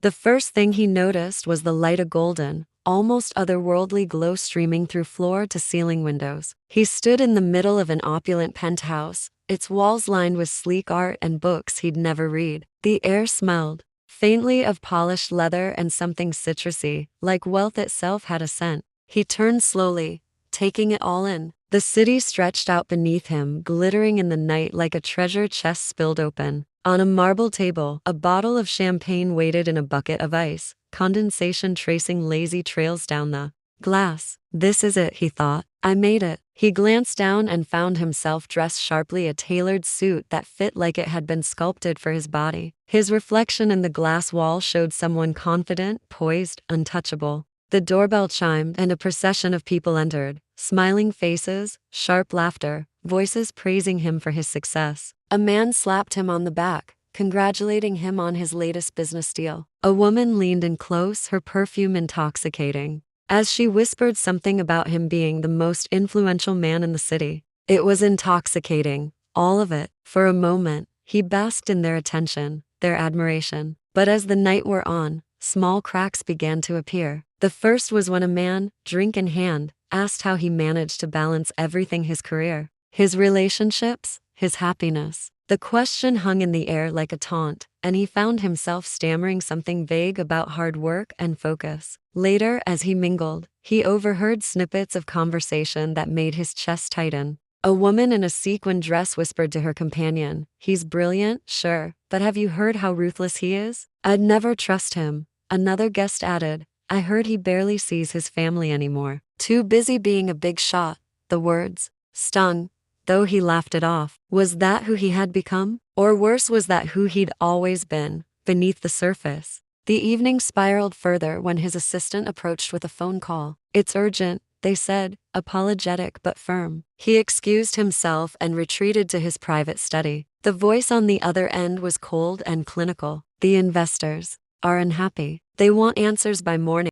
The first thing he noticed was the light, a golden, almost otherworldly glow streaming through floor to ceiling windows. He stood in the middle of an opulent penthouse, its walls lined with sleek art and books he'd never read. The air smelled faintly of polished leather and something citrusy, like wealth itself had a scent. He turned slowly, taking it all in. The city stretched out beneath him, glittering in the night like a treasure chest spilled open. On a marble table, a bottle of champagne waited in a bucket of ice, condensation tracing lazy trails down the glass. This is it, he thought. I made it. He glanced down and found himself dressed sharply, a tailored suit that fit like it had been sculpted for his body. His reflection in the glass wall showed someone confident, poised, untouchable. The doorbell chimed and a procession of people entered, smiling faces, sharp laughter, voices praising him for his success. A man slapped him on the back, congratulating him on his latest business deal. A woman leaned in close, her perfume intoxicating, as she whispered something about him being the most influential man in the city. It was intoxicating, all of it. For a moment, he basked in their attention, their admiration. But as the night wore on, small cracks began to appear. The first was when a man, drink in hand, asked how he managed to balance everything: his career, his relationships, his happiness. The question hung in the air like a taunt, and he found himself stammering something vague about hard work and focus. Later, as he mingled, he overheard snippets of conversation that made his chest tighten. A woman in a sequin dress whispered to her companion, "He's brilliant, sure, but have you heard how ruthless he is? I'd never trust him." Another guest added, "I heard he barely sees his family anymore. Too busy being a big shot." The words stung, though he laughed it off. Was that who he had become? Or worse, was that who he'd always been, beneath the surface? The evening spiraled further when his assistant approached with a phone call. "It's urgent," they said, apologetic but firm. He excused himself and retreated to his private study. The voice on the other end was cold and clinical. "The investors are unhappy. They want answers by morning."